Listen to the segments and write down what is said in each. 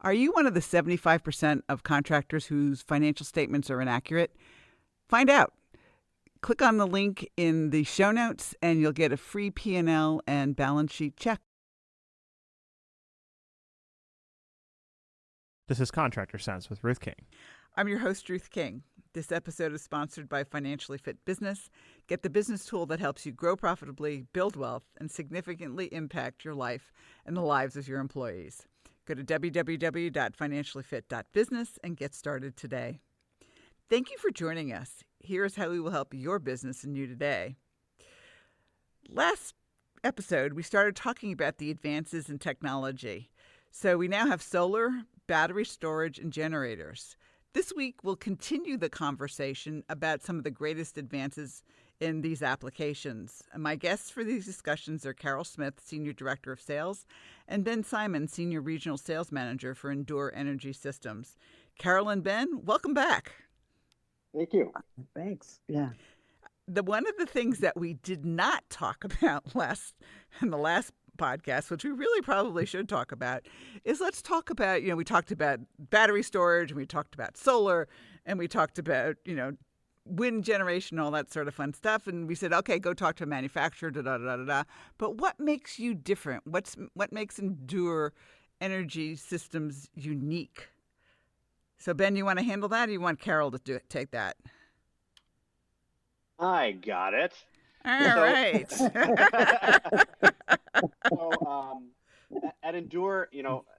Are you one of the 75% of contractors whose financial statements are inaccurate? Find out. Click on the link in the show notes and you'll get a free P&L and balance sheet check. This is Contractor Sense with Ruth King. I'm your host, Ruth King. This episode is sponsored by Financially Fit Business. Get the business tool that helps you grow profitably, build wealth, and significantly impact your life and the lives of your employees. Go to www.financiallyfit.business and get started today. Thank you for joining us. Here's how we will help your business and you today. Last episode, we started talking about the advances in technology. So we now have solar, battery storage, and generators. This week, we'll continue the conversation about some of the greatest advances in these applications. And my guests for these discussions are Carol Smith, Senior Director of Sales, and Ben Simon, Senior Regional Sales Manager for Endur Energy Systems. Carol and Ben, welcome back. Thank you. Thanks. Yeah. One of the things that we did not talk about in the last podcast, which we really probably should talk about, is let's talk about, we talked about battery storage, and we talked about solar, and we talked about, wind generation, all that sort of fun stuff. And we said, okay, go talk to a manufacturer, da-da-da-da-da. But what makes you different? What makes Endur Energy Systems unique? So, Ben, you want to handle that, or you want Carol to take that? I got it. All right. So, at Endur,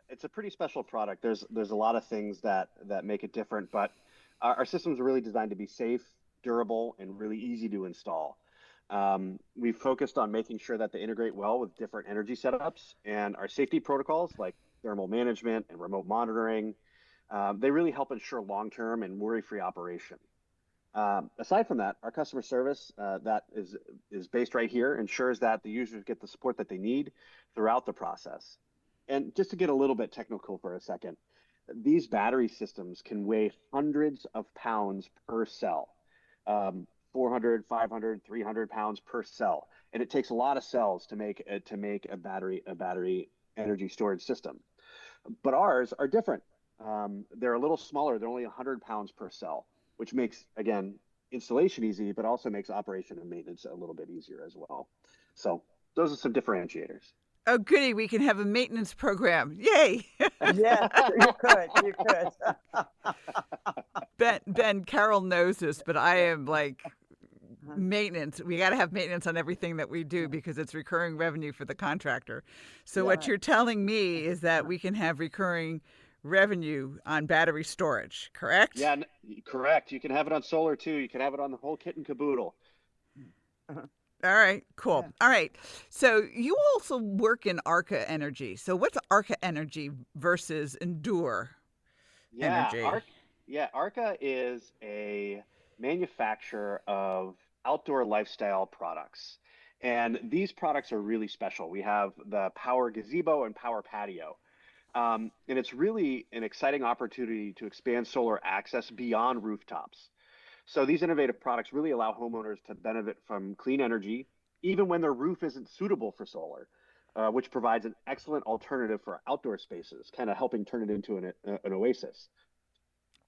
it's a pretty special product. There's a lot of things that make it different, but our systems are really designed to be safe, durable, and really easy to install. We've focused on making sure that they integrate well with different energy setups, and our safety protocols like thermal management and remote monitoring, they really help ensure long-term and worry-free operation. Aside from that, our customer service that is based right here ensures that the users get the support that they need throughout the process. And just to get a little bit technical for a second, these battery systems can weigh hundreds of pounds per cell, 400, 500, 300 pounds per cell. And it takes a lot of cells to make a battery energy storage system. But ours are different. They're a little smaller. They're only 100 pounds per cell, which makes, again, installation easy, but also makes operation and maintenance a little bit easier as well. So those are some differentiators. Oh, goody. We can have a maintenance program. Yay. Yeah, you could. Ben, Carol knows this, but I am like maintenance. We got to have maintenance on everything that we do because it's recurring revenue for the contractor. So what you're telling me is that we can have recurring revenue on battery storage, correct? Yeah, correct. You can have it on solar too. You can have it on the whole kit and caboodle. All right, cool. Yeah. All right. So you also work in Arca Energy. So what's Arca Energy versus Endur Energy? Arca is a manufacturer of outdoor lifestyle products. And these products are really special. We have the Power Gazebo and Power Patio. And it's really an exciting opportunity to expand solar access beyond rooftops. So these innovative products really allow homeowners to benefit from clean energy, even when their roof isn't suitable for solar, which provides an excellent alternative for outdoor spaces, kind of helping turn it into an oasis.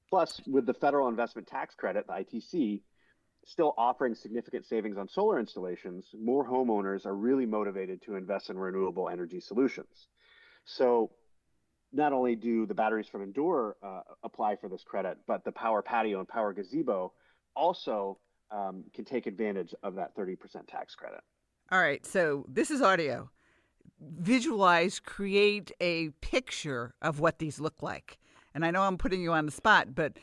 Plus, with the federal investment tax credit, the ITC, still offering significant savings on solar installations, more homeowners are really motivated to invest in renewable energy solutions. So not only do the batteries from Endur apply for this credit, but the Power Patio and Power Gazebo also can take advantage of that 30% tax credit. All right, so this is audio. Visualize, create a picture of what these look like. And I know I'm putting you on the spot, but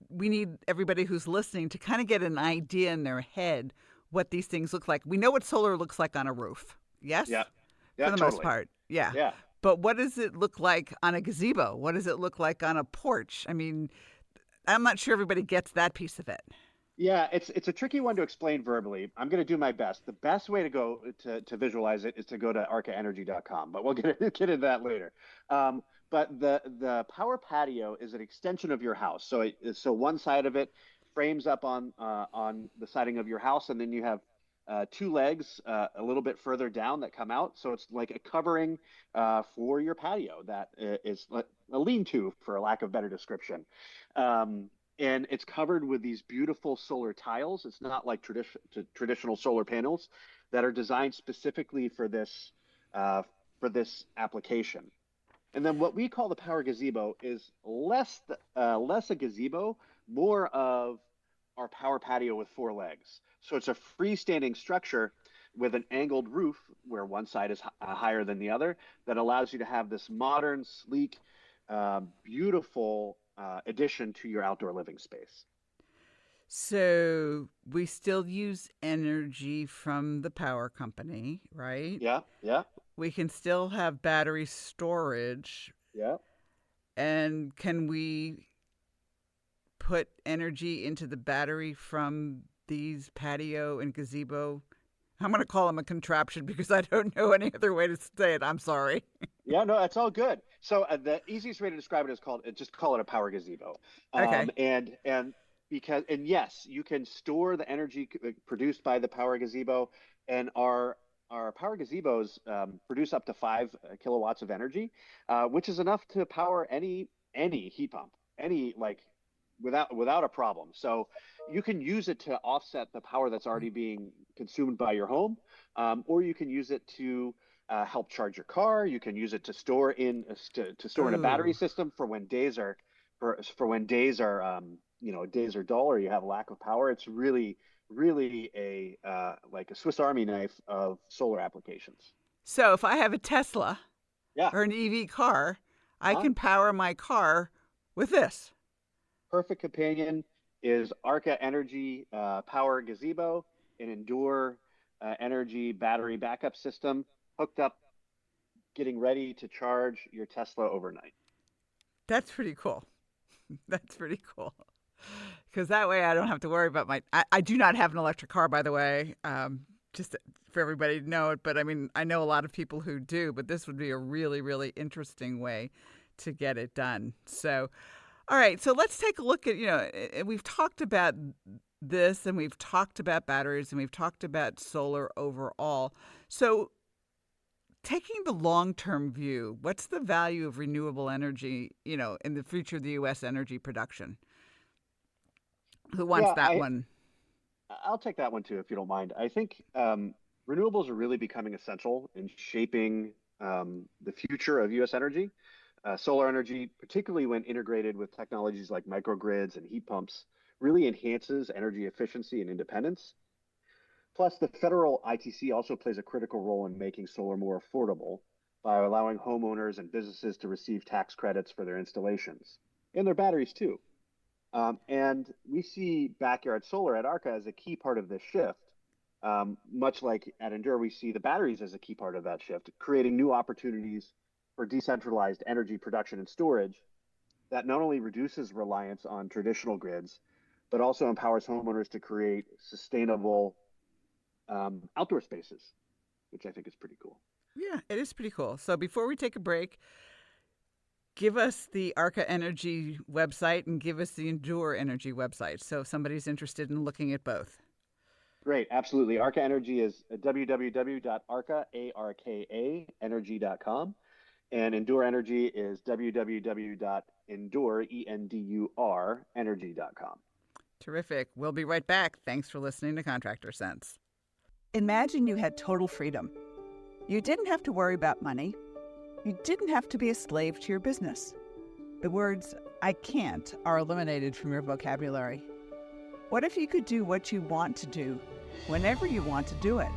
we need everybody who's listening to kind of get an idea in their head what these things look like. We know what solar looks like on a roof, yes? Yeah, For the most part, yeah. But what does it look like on a gazebo? What does it look like on a porch? I mean, I'm not sure everybody gets that piece of it. Yeah, it's a tricky one to explain verbally. I'm going to do my best. The best way to go to visualize it is to go to arcaenergy.com, but we'll get into that later. But the Power Patio is an extension of your house. So one side of it frames up on the siding of your house, and then you have two legs a little bit further down that come out. So it's like a covering for your patio that is a lean-to, for a lack of better description. And it's covered with these beautiful solar tiles. It's not like traditional solar panels that are designed specifically for this application. And then what we call the power gazebo is less a gazebo, more of our power patio with four legs. So it's a freestanding structure with an angled roof where one side is higher than the other that allows you to have this modern, sleek, beautiful addition to your outdoor living space. So we still use energy from the power company, right? Yeah, yeah, We can still have battery storage. yeah. And can we put energy into the battery from these patio and gazebo? I'm going to call them a contraption because I don't know any other way to say it. I'm sorry. Yeah, no, that's all good. So the easiest way to describe it is just call it a power gazebo. Okay. And yes, you can store the energy produced by the power gazebo, and our power gazebos produce up to 5 kilowatts of energy, which is enough to power any heat pump, without a problem. So you can use it to offset the power that's already being consumed by your home, or you can use it to help charge your car. You can use it to store in a battery system for when days are days are dull or you have a lack of power. It's really a like a Swiss Army knife of solar applications. So if I have a Tesla Yeah. or an EV car, I can power my car with this. Perfect companion is Arca Energy Power Gazebo, an Endur Energy battery backup system hooked up, getting ready to charge your Tesla overnight. That's pretty cool. That's pretty cool. Because that way I don't have to worry about I do not have an electric car, by the way, just for everybody to know it. But I mean, I know a lot of people who do, but this would be a really, really interesting way to get it done. So, all right. So let's take a look at, we've talked about this and we've talked about batteries and we've talked about solar overall. So taking the long-term view, what's the value of renewable energy, in the future of the U.S. energy production? Who wants that one? I'll take that one too, if you don't mind. I think renewables are really becoming essential in shaping the future of U.S. energy. Solar energy, particularly when integrated with technologies like microgrids and heat pumps, really enhances energy efficiency and independence. Plus, the federal ITC also plays a critical role in making solar more affordable by allowing homeowners and businesses to receive tax credits for their installations and their batteries too. And we see backyard solar at Arca as a key part of this shift. Much like at Endur, we see the batteries as a key part of that shift, creating new opportunities for decentralized energy production and storage that not only reduces reliance on traditional grids, but also empowers homeowners to create sustainable outdoor spaces, which I think is pretty cool. Yeah, it is pretty cool. So before we take a break, give us the Arca Energy website and give us the Endur Energy website. So if somebody's interested in looking at both. Great, absolutely. Arca Energy is www.arca.energy.com. And Endur Energy is www.endur.energy.com. Terrific. We'll be right back. Thanks for listening to Contractor Sense. Imagine you had total freedom. You didn't have to worry about money. You didn't have to be a slave to your business. The words, I can't, are eliminated from your vocabulary. What if you could do what you want to do, whenever you want to do it?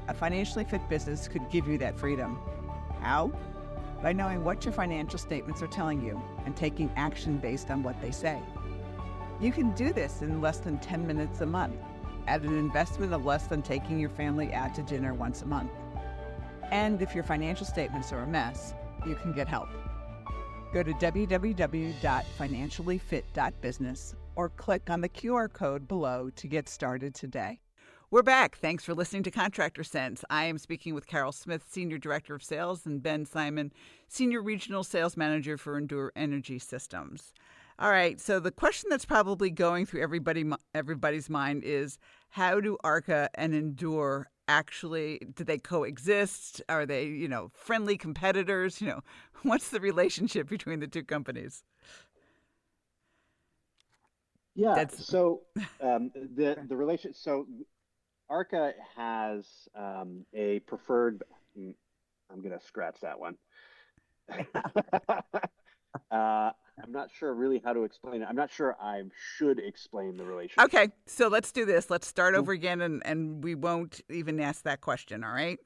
A financially fit business could give you that freedom. How? By knowing what your financial statements are telling you and taking action based on what they say. You can do this in less than 10 minutes a month at an investment of less than taking your family out to dinner once a month. And if your financial statements are a mess, you can get help. Go to www.financiallyfit.business or click on the QR code below to get started today. We're back. Thanks for listening to Contractor Sense. I am speaking with Carol Smith, Senior Director of Sales, and Ben Simon, Senior Regional Sales Manager for Endur Energy Systems. All right. So the question that's probably going through everybody's mind is, how do Arca and Endur actually, do they coexist? Are they, friendly competitors? What's the relationship between the two companies? Yeah. So the relation. So Arca has a preferred. I'm gonna scratch that one. I'm not sure really how to explain it. I'm not sure I should explain the relationship. Okay, so let's do this. Let's start over again, and we won't even ask that question, all right?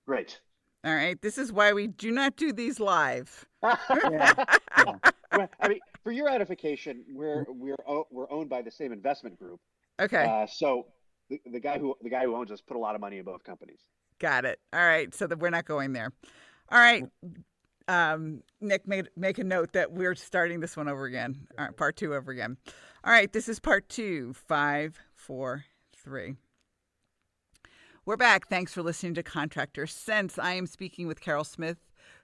Great. All right, this is why we do not do these live. Yeah. Well, I mean, for your edification, we're owned by the same investment group. Okay. So the guy who owns us put a lot of money in both companies. Got it. All right, so that we're not going there. All right. Nick, make a note that we're starting this one over again. All right, part 2 over again. All right, this is part 2, 5, 4, 3. We're back. Thanks for listening to Contractor Sense. I am speaking with Carol Smith,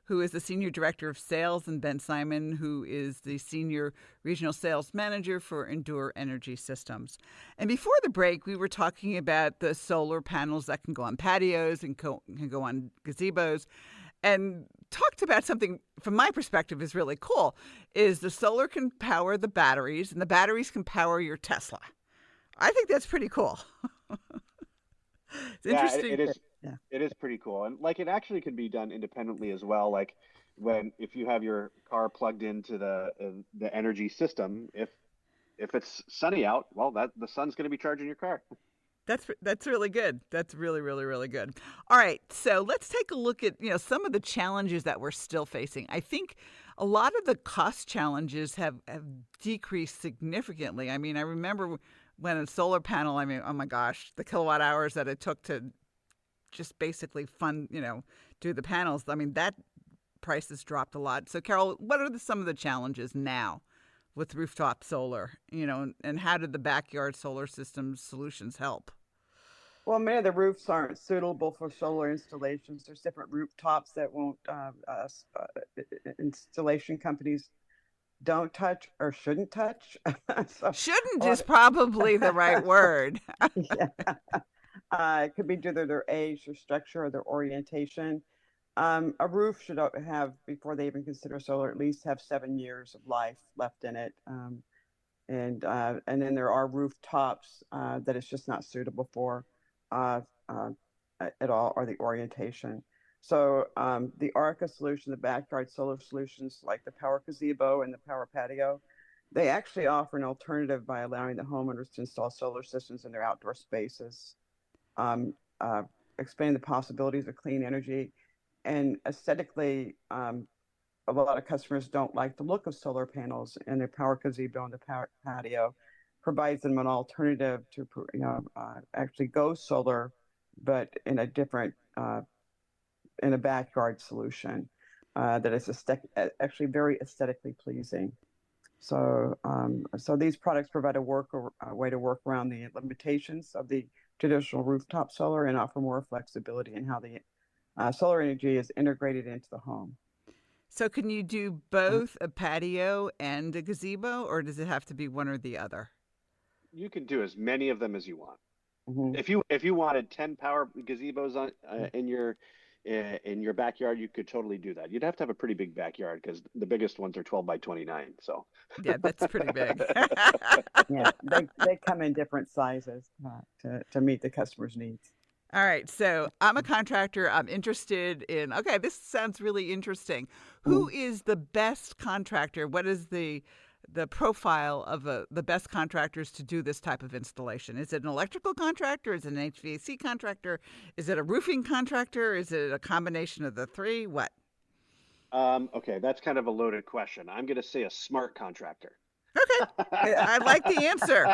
who is the Senior Director of Sales, and Ben Simon, who is the Senior Regional Sales Manager for Endur Energy Systems. And before the break, we were talking about the solar panels that can go on patios and can go on gazebos, and talked about something from my perspective is really cool, is the solar can power the batteries and the batteries can power your Tesla. I think that's pretty cool. It's interesting. It is. Yeah. It is pretty cool. And like, it actually can be done independently as well. Like if you have your car plugged into the energy system, if it's sunny out, well, the sun's going to be charging your car. That's really good. That's really, really, really good. All right, so let's take a look at some of the challenges that we're still facing. I think a lot of the cost challenges have decreased significantly. I mean, I remember when a solar panel, oh my gosh, the kilowatt hours that it took to just basically do the panels. I mean, that price has dropped a lot. So, Carol, what are some of the challenges now with rooftop solar, and how did the backyard solar systems solutions help? Well, many of the roofs aren't suitable for solar installations. There's different rooftops that won't installation companies don't touch or shouldn't touch. Shouldn't is probably the right word. It could be due to their age, their structure, or their orientation. A roof should have, before they even consider solar, at least have 7 years of life left in it. And then there are rooftops that it's just not suitable for at all, or the orientation. So the Arca solution, the backyard solar solutions like the Power Gazebo and the Power Patio, they actually offer an alternative by allowing the homeowners to install solar systems in their outdoor spaces, expanding the possibilities of clean energy. And aesthetically, a lot of customers don't like the look of solar panels, and the Power Gazebo and the Power Patio provides them an alternative to actually go solar, but in a different in a backyard solution that is actually very aesthetically pleasing. So these products provide a way to work around the limitations of the traditional rooftop solar and offer more flexibility in how the solar energy is integrated into the home. So can you do both a patio and a gazebo, or does it have to be one or the other? You can do as many of them as you want. Mm-hmm. If you wanted 10 power gazebos in your backyard, you could totally do that. You'd have to have a pretty big backyard because the biggest ones are 12 by 29. So yeah, that's pretty big. Yeah, they come in different sizes to meet the customer's needs. All right, so I'm a contractor. I'm interested in, okay, this sounds really interesting. Who is the best contractor? What is the profile of the best contractors to do this type of installation? Is it an electrical contractor? Is it an HVAC contractor? Is it a roofing contractor? Is it a combination of the three? What? Okay, that's kind of a loaded question. I'm going to say a smart contractor. Okay, I like the answer.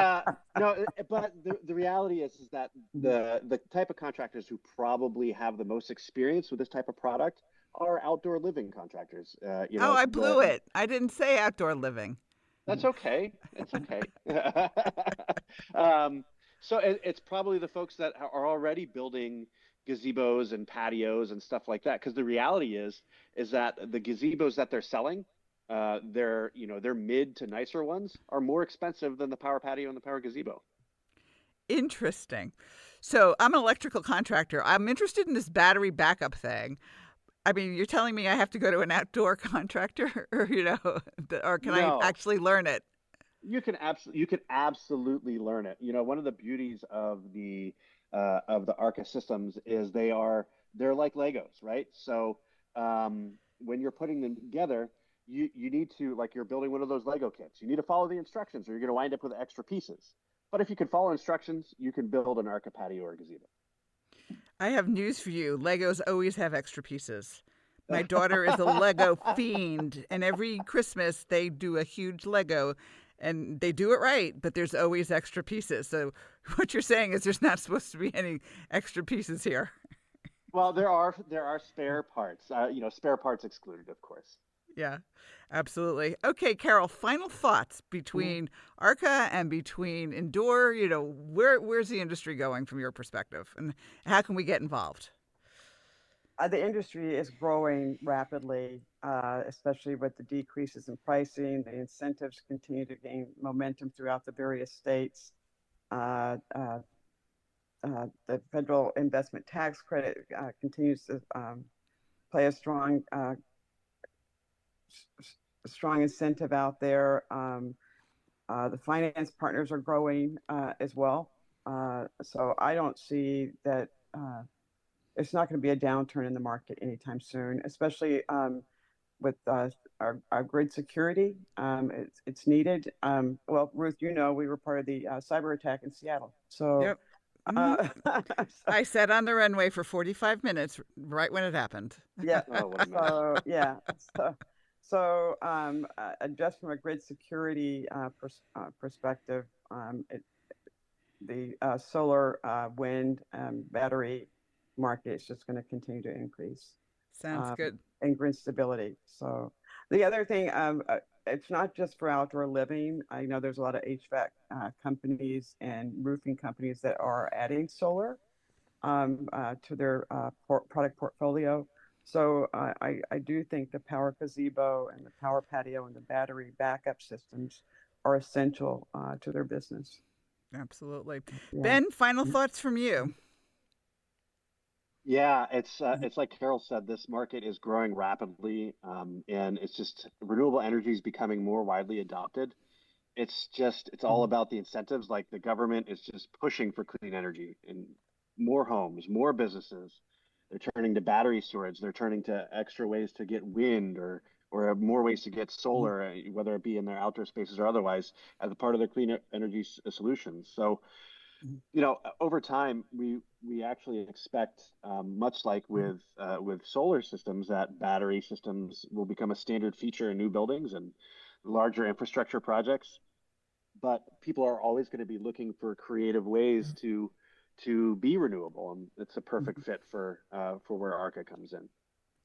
No, but the reality is that the type of contractors who probably have the most experience with this type of product are outdoor living contractors. I blew it. I didn't say outdoor living. That's okay. It's okay. So it's probably the folks that are already building gazebos and patios and stuff like that. Because the reality is that the gazebos that they're selling their mid to nicer ones are more expensive than the power patio and the power gazebo. Interesting. So I'm an electrical contractor. I'm interested in this battery backup thing. I mean, you're telling me I have to go to an outdoor contractor, or or can I No, actually learn it? you can absolutely learn it. One of the beauties of the Arca systems is they're like Legos, right? So when you're putting them together, you need to, like, you're building one of those Lego kits. You need to follow the instructions, or you're going to wind up with extra pieces. But if you can follow instructions, you can build an Arca patio or gazebo. I have news for you. Legos always have extra pieces. My daughter is a Lego fiend, and every Christmas they do a huge Lego, and they do it right, but there's always extra pieces. So what you're saying is there's not supposed to be any extra pieces here. Well, there are spare parts. Spare parts excluded, of course. Yeah, absolutely. Okay, Carol, final thoughts Mhm. between ARCA and between Endure. Where's the industry going from your perspective, and how can we get involved? The industry is growing rapidly, especially with the decreases in pricing. The incentives continue to gain momentum throughout the various states. Uh, uh, the federal investment tax credit continues to play a strong incentive out there. The finance partners are growing as well. So I don't see that it's not going to be a downturn in the market anytime soon, especially with our grid security. It's needed. Well, Ruth, we were part of the cyber attack in Seattle. So, Yep. Hmm. uh, so I sat on the runway for 45 minutes right when it happened. yeah, Oh, what a mess. so just from a grid security perspective, the solar, wind, battery market is just going to continue to increase, Sounds um, good. and grid stability. So the other thing, it's not just for outdoor living. I know there's a lot of HVAC companies and roofing companies that are adding solar to their product portfolio. So I do think the power gazebo and the power patio and the battery backup systems are essential to their business. Absolutely. Yeah. Ben, final thoughts from you. Yeah, it's like Carol said, this market is growing rapidly, and it's just renewable energy is becoming more widely adopted. It's all about the incentives. Like, the government is just pushing for clean energy and more homes, more businesses. They're turning to battery storage. They're turning to extra ways to get wind, or more ways to get solar, whether it be in their outdoor spaces or otherwise, as a part of their clean energy solutions. So, over time, we actually expect, much like with solar systems, that battery systems will become a standard feature in new buildings and larger infrastructure projects. But people are always going to be looking for creative ways to be renewable, and it's a perfect fit for where Arca comes in.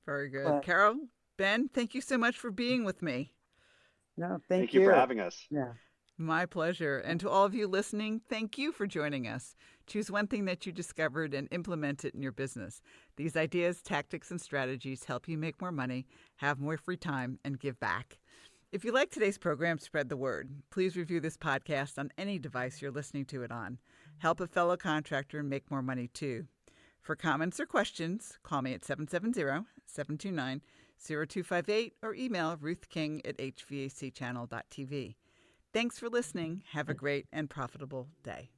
Very good. But Carol, Ben, thank you so much for being with me. no, Thank thank you for you. having us. Yeah. My pleasure. And to all of you listening, thank you for joining us. Choose one thing that you discovered and implement it in your business. These ideas, tactics, and strategies help you make more money, have more free time, and give back. If you like today's program, spread the word. Please review this podcast on any device you're listening to it on. Help a fellow contractor make more money too. For comments or questions, call me at 770-729-0258 or email Ruth King at hvacchannel.tv. Thanks for listening. Have a great and profitable day.